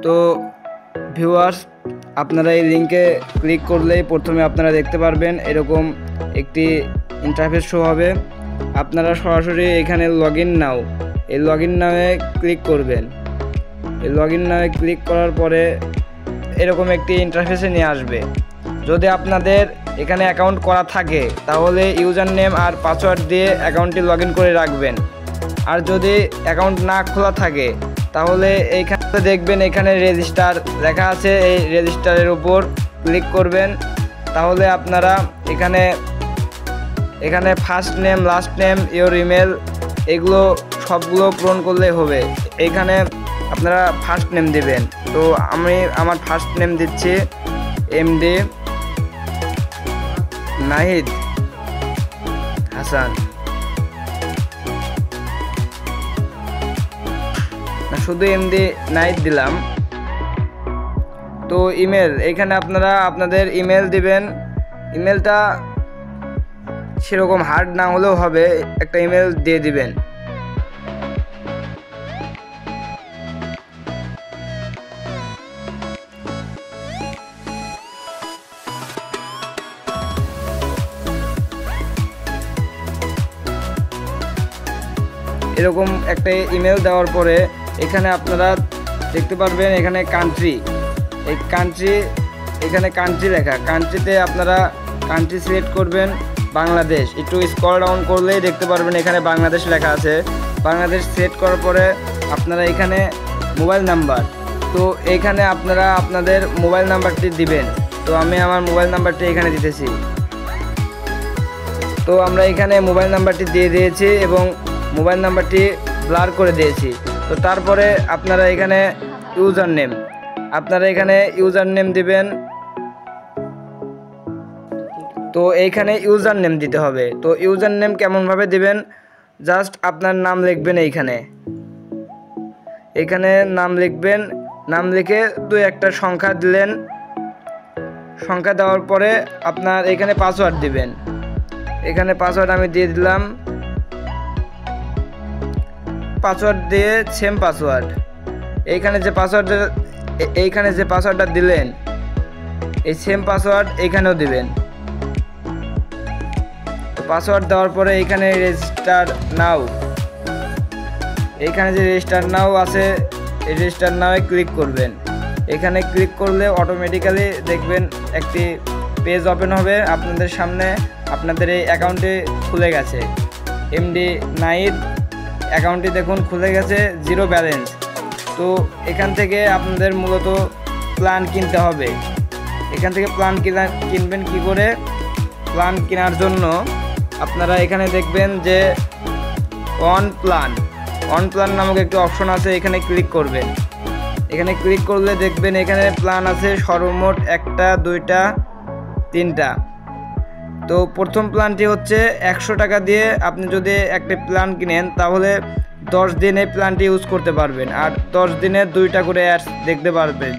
তো ভিউয়ার্স, আপনারা এই লিঙ্কে ক্লিক করলেই প্রথমে আপনারা দেখতে পারবেন এরকম একটি ইন্টারফেস শো হবে। আপনারা সরাসরি এখানে লগইন নাও, এই লগইন নাওয়ে ক্লিক করবেন। এই লগইন নাওয়ে ক্লিক করার পরে এরকম একটি ইন্টারফেসে নিয়ে আসবে। যদি আপনাদের এখানে অ্যাকাউন্ট করা থাকে তাহলে ইউজার নেম আর পাসওয়ার্ড দিয়ে অ্যাকাউন্টটি লগইন করে রাখবেন। আর যদি অ্যাকাউন্ট না খোলা থাকে তাহলে এইখানে দেখবেন এখানে রেজিস্টার লেখা আছে, এই রেজিস্টারের উপর ক্লিক করবেন। তাহলে আপনারা এখানে first name, last name, your email এগুলো সবগুলো পূরণ করলেই হবে। এইখানে আপনারা ফার্স্ট নেম দিবেন। তো আমি আমার ফার্স্ট নেম দিচ্ছি এমডি নাহিদ হাসান, শুধু এমডি নাহিদ দিলাম। তো ইমেল, এখানে আপনারা আপনাদের ইমেল দিবেন। ইমেলটা সেরকম হার্ড না হলেও হবে, একটা ইমেল দিয়ে দিবেন। এরকম একটা ইমেল দেওয়ার পরে এখানে আপনারা দেখতে পারবেন এখানে কান্ট্রি, এই কান্ট্রি, এখানে কান্ট্রি লেখা, কান্ট্রিতে আপনারা কান্ট্রি সিলেক্ট করবেন বাংলাদেশ। একটু স্ক্রল ডাউন করলেই দেখতে পারবেন এখানে বাংলাদেশ লেখা আছে। বাংলাদেশ সিলেক্ট করার পরে আপনারা এখানে মোবাইল নাম্বার, তো এইখানে আপনারা আপনাদের মোবাইল নাম্বারটি দিবেন। তো আমি আমার মোবাইল নাম্বারটি এখানে দিতেছি। তো আমরা এখানে মোবাইল নাম্বারটি দিয়ে দিয়েছি এবং মোবাইল নাম্বারটি ব্লার করে দিয়েছি। তো তারপরে আপনারা এখানে ইউজার নেম, আপনারা এখানে ইউজার নেম দিবেন। তো এইখানে ইউজার নেম দিতে হবে। তো ইউজার নেম কেমনভাবে দিবেন, জাস্ট আপনার নাম লিখবেন। এইখানে নাম লিখবেন, নাম লিখে 2-1টা সংখ্যা দিলেন। সংখ্যা দেওয়ার পরে আপনার এখানে পাসওয়ার্ড দিবেন। এখানে পাসওয়ার্ড আমি দিয়ে দিলাম। পাসওয়ার্ড দিয়ে সেম পাসওয়ার্ড, এইখানে যে পাসওয়ার্ডটা দিলেন এই সেম পাসওয়ার্ড এইখানেও দিবেন। পাসওয়ার্ড দেওয়ার পরে এখানে রেজিস্টার নাও, এইখানে যে রেজিস্টার নাও আছে এই রেজিস্টার নাওয়ে ক্লিক করবেন। এখানে ক্লিক করলে অটোমেটিক্যালি দেখবেন একটি পেজ ওপেন হবে আপনাদের সামনে। আপনাদের এই অ্যাকাউন্টটি খুলে গেছে, এমডি নাহিদ অ্যাকাউন্টটি দেখুন খুলে গেছে, 0 ব্যালেন্স। তো এখান থেকে আপনাদের মূলত প্ল্যান কিনতে হবে। এখান থেকে প্ল্যান কিনবেন কি করে? প্ল্যান কেনার জন্য আপনারা এখানে দেখবেন যে অন প্ল্যান নামক একটি অপশন আছে, এখানে ক্লিক করবেন। এখানে ক্লিক করলে দেখবেন এখানে প্ল্যান আছে সর্বমোট 1টা, 2টা, 3টা। তো প্রথম প্ল্যানটি হচ্ছে 100 টাকা দিয়ে আপনি যদি একটা প্ল্যান কিনেন তাহলে 10 দিন এই প্ল্যানটি ইউজ করতে পারবেন, আর 10 দিনে 2টা করে অ্যাডস দেখতে পারবেন।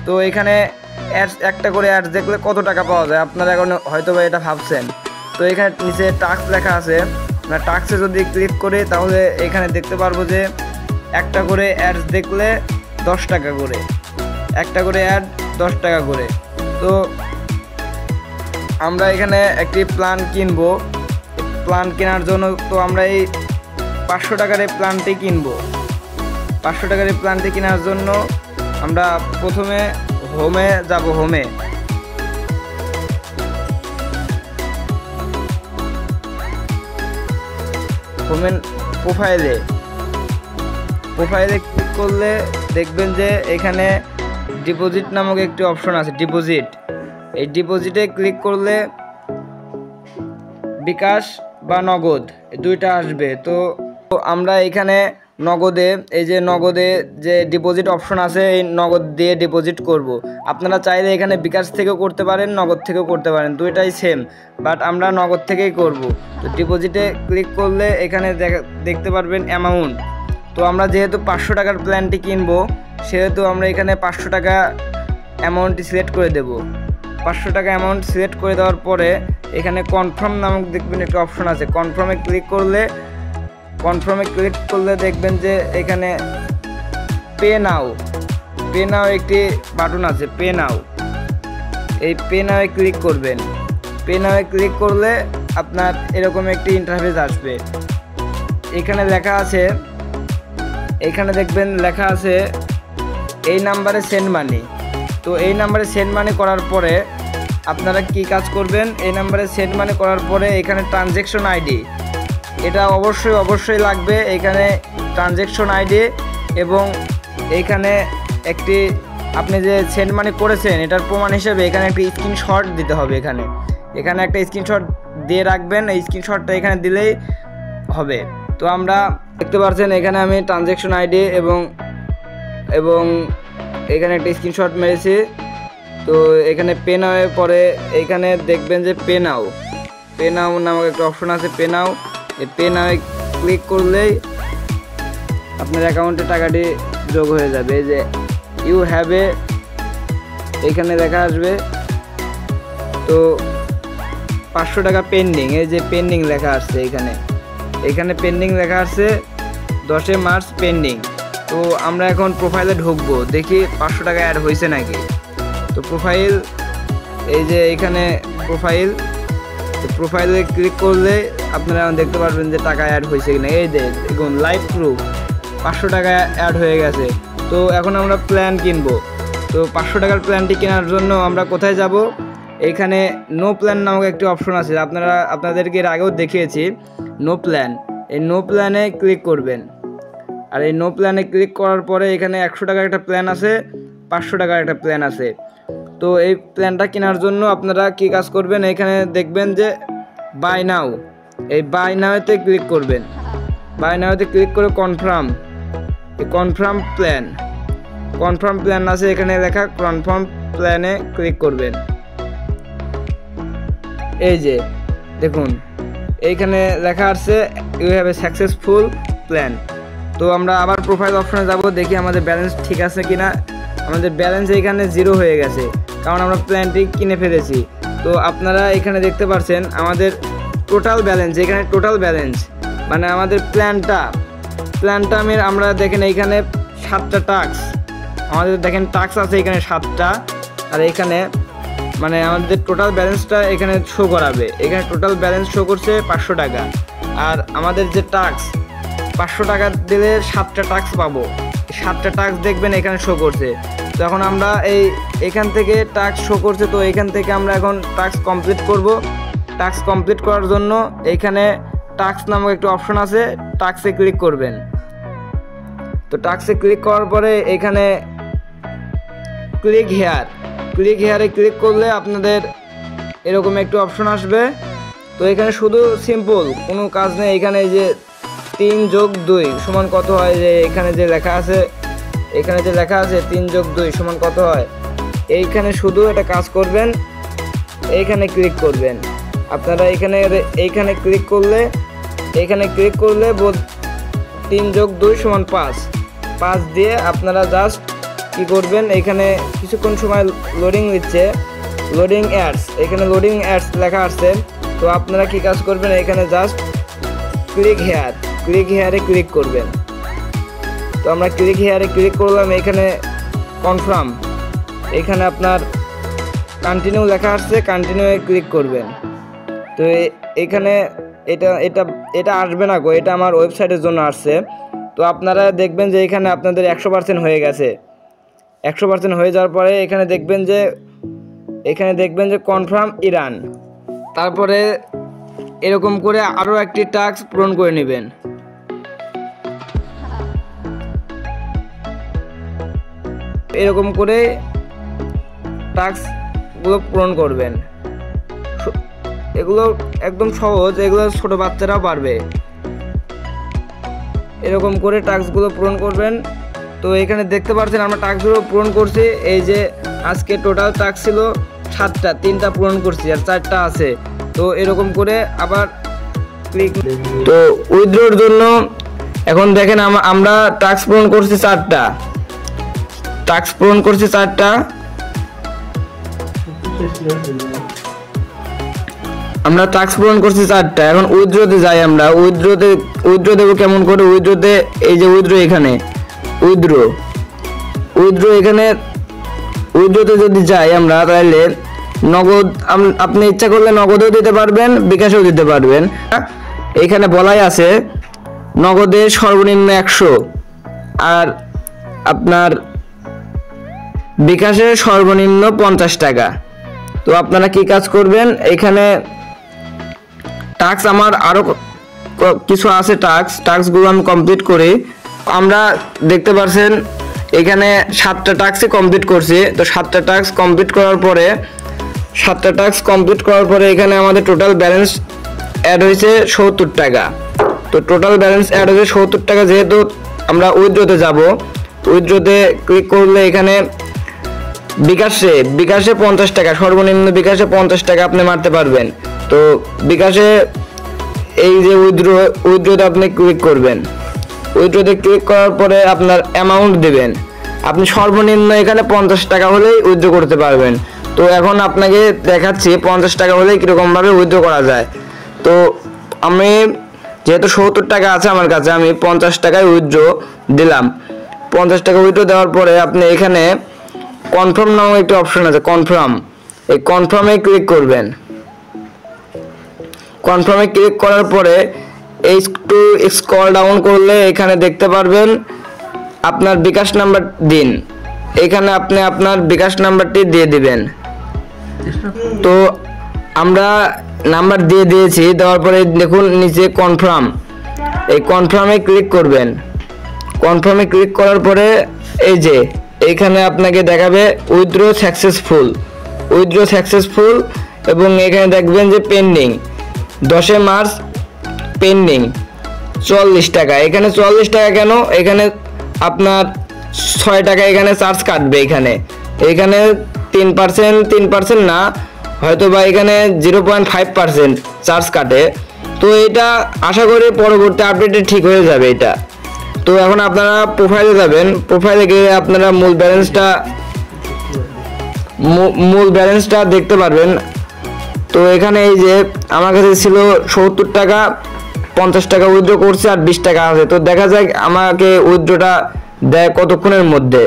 তো এখানে অ্যাডস, একটা করে অ্যাডস দেখলে কত টাকা পাওয়া যায় আপনারা এখন হয়তো বা এটা ভাবছেন। তো এখানে নিচে টাস্ক লেখা আছে, আমরা টাস্কে যদি ক্লিক করি তাহলে এখানে দেখতে পারবো যে একটা করে অ্যাডস দেখলে 10 টাকা করে, একটা করে অ্যাড 10 টাকা করে। তো আমরা এখানে একটি প্ল্যান কিনবো। প্ল্যান কেনার জন্য তো আমরা এই 500 টাকার এই প্ল্যানটি কিনবো। 500 টাকার এই প্ল্যানটি কেনার জন্য আমরা প্রথমে হোমে যাব। হোমে প্রোফাইলে ক্লিক করলে দেখবেন যে এখানে ডিপোজিট নামক একটি অপশন আছে, ডিপোজিট। এই ডিপোজিটে ক্লিক করলে বিকাশ বা নগদ 2টা আসবে। তো আমরা এখানে নগদে, এই যে নগদে যে ডিপোজিট অপশন আছে এই নগদ দিয়ে ডিপোজিট করব। আপনারা চাইলে এখানে বিকাশ থেকেও করতে পারেন, নগদ থেকেও করতে পারেন, 2টাই সেম, বাট আমরা নগদ থেকেই করব। তো ডিপোজিটে ক্লিক করলে এখানে দেখতে পারবেন অ্যামাউন্ট। তো আমরা যেহেতু 500 টাকার প্ল্যানটি কিনবো সেহেতু আমরা এখানে 500 টাকা অ্যামাউন্টটি সিলেক্ট করে দেব। 500 টাকা অ্যামাউন্ট সিলেক্ট করে দেওয়ার পরে এখানে কনফার্ম নামক দেখবেন একটা অপশন আছে, কনফার্মে ক্লিক করলে দেখবেন যে এখানে পে পে নাও একটি বাটন আছে, পে নাও। এই পে নাও ক্লিক করবেন। পে নাও ক্লিক করলে আপনার এরকম একটি ইন্টারফেস আসবে। এখানে লেখা আছে, এখানে দেখবেন লেখা আছে এই নাম্বারে সেন্ড মানি। তো এই নাম্বারে সেন্ড মানি করার পরে আপনারা কি কাজ করবেন, এই নাম্বারে সেন্ড মানি করার পরে এখানে ট্রানজ্যাকশন আইডি, এটা অবশ্যই লাগবে। এখানে ট্রানজ্যাকশন আইডি এবং এইখানে একটি আপনি যে সেন্ড মানি করেছেন এটার প্রমাণ হিসেবে এখানে একটি স্ক্রিনশট দিতে হবে। এখানে একটা স্ক্রিনশট দিয়ে রাখবেন, এই স্ক্রিনশটটা এখানে দিলেই হবে। তো আমরা দেখতে পাচ্ছেন এখানে আমি ট্রানজ্যাকশন আইডি এবং এখানে একটা স্ক্রিনশট মেরেছি। তো এখানে পে নাওয়ের পরে এখানে দেখবেন যে পে নাও নামক একটা অপশন আছে, পে নাও। এই পে নাওয়ে ক্লিক করলেই আপনার অ্যাকাউন্টে টাকাটি যোগ হয়ে যাবে। এই যে ইউ হ্যাভ এ এখানে লেখা আসবে। তো 500 টাকা পেন্ডিং, এই যে পেন্ডিং লেখা আসছে এখানে পেন্ডিং লেখা আসছে 10 মার্চ পেন্ডিং। তো আমরা এখন প্রোফাইলে ঢুকবো, দেখি 500 টাকা অ্যাড হয়েছে নাকি। তো প্রোফাইল, এই যে এখানে প্রোফাইলে ক্লিক করলে আপনারা দেখতে পারবেন যে টাকা অ্যাড হয়েছে কিনা। এই যে দেখুন লাইভ প্রুফ 500 টাকা অ্যাড হয়ে গেছে। তো এখন আমরা প্ল্যান কিনবো। তো 500 টাকার প্ল্যানটি কেনার জন্য আমরা কোথায় যাব, এইখানে নো প্ল্যান নামক একটি অপশন আছে, আপনাদেরকে এর আগেও দেখিয়েছি, নো প্ল্যান। এই নো প্ল্যানে ক্লিক করবেন। আর এই নো প্ল্যানে ক্লিক করার পরে এখানে 100 টাকার একটা প্ল্যান আছে, 500 টাকার একটা প্ল্যান আছে। তো এই প্ল্যানটা কেনার জন্য আপনারা কি কাজ করবেন, এখানে দেখবেন যে বাই নাও, এই বাই নাওতে ক্লিক করবেন। বাই নাওতে ক্লিক করে কনফার্ম প্ল্যান আছে এখানে লেখা, কনফার্ম প্ল্যানে ক্লিক করবেন। এই যে দেখুন এইখানে লেখা আছে you have a successful plan. তো আমরা আবার প্রোফাইল অপশনে যাব, দেখি আমাদের ব্যালেন্স ঠিক আছে কিনা। আমাদের ব্যালেন্স এইখানে 0 হয়ে গেছে, কারণ আমরা প্ল্যানটি কিনে ফেলেছি। তো আপনারা এখানে দেখতে পাচ্ছেন আমাদের টোটাল ব্যালেন্স, এখানে টোটাল ব্যালেন্স মানে আমাদের প্ল্যানটা আমরা দেখেন এইখানে 7টা টাস্ক, আমাদের দেখেন টাস্ক আছে এখানে 7টা। আর এখানে মানে আমাদের টোটাল ব্যালেন্সটা এখানে শো করাবে। এখানে টোটাল ব্যালেন্স শো করছে 500 টাকা। আর আমাদের যে টাস্ক 500 টাকা দিলে 7টা টাস্ক পাবো, 7টা টাস্ক দেখবেন এখানে শো করছে। তো এখন আমরা এখান থেকে টাস্ক শো করছে, তো এখান থেকে আমরা এখন টাস্ক কমপ্লিট করব। টাস্ক কমপ্লিট করার জন্য এইখানে টাস্ক নামক একটা অপশন আছে, টাস্কে ক্লিক করবেন। তো টাস্কে ক্লিক করার পরে এখানে ক্লিক হেয়ারে ক্লিক করলে আপনাদের এরকম একটু অপশন আসবে। তো এখানে শুধু সিম্পল কোনো কাজ নেই। এখানে এই যে 3 + 2 সমান কত হয়, যে এখানে যে লেখা আছে 3 + 2 সমান কত হয়, এইখানে শুধু একটা কাজ করবেন, এইখানে ক্লিক করবেন। আপনারা এইখানে ক্লিক করলে 3 + 2 সমান 5 দিয়ে আপনারা জাস্ট কি করবেন, এখানে কিছুক্ষণ সময় লোডিং নিচ্ছে, লোডিং অ্যাডস, এখানে লোডিং অ্যাডস লেখা আসছে। তো আপনারা কি কাজ করবেন, এখানে জাস্ট ক্লিক হেয়ারে ক্লিক করবেন। তো আমরা ক্লিক হেয়ারে ক্লিক করলাম, এখানে কনফার্ম, এখানে আপনার কন্টিনিউ লেখা আসছে, কন্টিনিউয়ে ক্লিক করবেন। তো এখানে এটা আসবে না গো, এটা আমার ওয়েবসাইটের জন্য আসছে। তো আপনারা দেখবেন যে এখানে আপনাদের 100% হয়ে গেছে। 100% হয়ে যাওয়ার পরে এখানে দেখবেন যে কনফার্ম ইরান। তারপরে এরকম করে আরও একটি টাস্ক পূরণ করে নেবেন। এরকম করে টাস্কগুলো পূরণ করবেন। এগুলো একদম সহজ, এগুলো ছোট বাচ্চারাও পারবে। এরকম করে টাস্কগুলো পূরণ করবেন। তো এখানে দেখতে পাচ্ছেন আমরা টাস্কগুলো পূরণ করছি। এই যে আজকে টোটাল টাস্ক ছিল 7টা, 3টা পূরণ করছি আর 4টা আছে। তো এরকম করে আবার ক্লিক। তো উইথড্রর জন্য এখন দেখেন আমরা টাস্ক পূরণ করছি 4টা, আমরা টাস্ক পূরণ করছি 4টা। এখন উইথড্রতে যাই, আমরা উইথড্র দেবো কেমন করে। উইথড্রতে এই যে উইথড্র, এখানে উইথড্র এখানে উইথড্রতে যদি যাই আমরা, তাহলে নগদ আপনি ইচ্ছা করলে নগদেও দিতে পারবেন, বিকাশেও দিতে পারবেন। এখানে বলাই আছে নগদে সর্বনিম্ন 100 আর আপনার বিকাশে সর্বনিম্ন 50 টাকা। তো আপনারা কি কাজ করবেন, এখানে টাস্ক আমার আরো কিছু আছে, টাস্কগুলো আমি কমপ্লিট করি। আমরা দেখতে পাচ্ছেন এখানে 7টা টাস্কই কমপ্লিট করছি। তো 7টা টাস্ক কমপ্লিট করার পরে এখানে আমাদের টোটাল ব্যালেন্স অ্যাড হয়েছে 70 টাকা। তো টোটাল ব্যালেন্স অ্যাড হয়েছে 70 টাকা। যেহেতু আমরা উইথড্রতে যাব, উইথড্রতে ক্লিক করলে এখানে বিকাশে 50 টাকা, সর্বনিম্ন বিকাশে 50 টাকা আপনি মারতে পারবেন। তো বিকাশে এই যে উইথড্রতে আপনি ক্লিক করবেন। উইথড্রতে ক্লিক করার পরে আপনার অ্যামাউন্ট দেবেন। আপনি সর্বনিম্ন এখানে 50 টাকা হলেই উইথড্র করতে পারবেন। তো এখন আপনাকে দেখাচ্ছি 50 টাকা হলেই কীরকমভাবে উইথড্র করা যায়। তো আমি যেহেতু 70 টাকা আছে আমার কাছে, আমি 50 টাকায় উইথড্র দিলাম। 50 টাকা উইথড্র দেওয়ার পরে আপনি এখানে কনফার্ম নামক একটি অপশন আছে, এই কনফার্মে ক্লিক করবেন। কনফার্মে ক্লিক করার পরে একটু স্ক্রল ডাউন করলে এখানে দেখতে পারবেন আপনার বিকাশ নাম্বার দিন। এখানে আপনি আপনার বিকাশ নাম্বারটি দিয়ে দিবেন। তো আমরা নাম্বার দিয়ে দিয়েছি, দেওয়ার পরে দেখুন নিচে কনফার্ম, এই কনফার্মে ক্লিক করবেন। কনফার্মে ক্লিক করার পরে এই যে এইখানে আপনাকে দেখাবে উইথড্র সাকসেসফুল এবং এখানে দেখবেন যে পেন্ডিং 10 মার্চ পেন্ডিং 44 টাকা। এখানে 44 টাকা কেন, এখানে আপনার 6 টাকা এখানে চার্জ কাটবে। এখানে 3% না, হয়তো বা এখানে 0.5% চার্জ কাটে। তো এটা আশা করি পরবর্তী আপডেটে ঠিক হয়ে যাবে এটা। তো এখন আপনারা প্রোফাইলে যাবেন, প্রোফাইলে গিয়ে আপনারা মূল ব্যালেন্সটা দেখতে পারবেন। তো এখানে এই যে আমার কাছে ছিল 70 টাকা, 50 টাকা উইথড্র করছে আর 20 টাকা আছে। তো দেখা যাক আমাকে উইথড্রটা দেয় কতক্ষণের মধ্যে।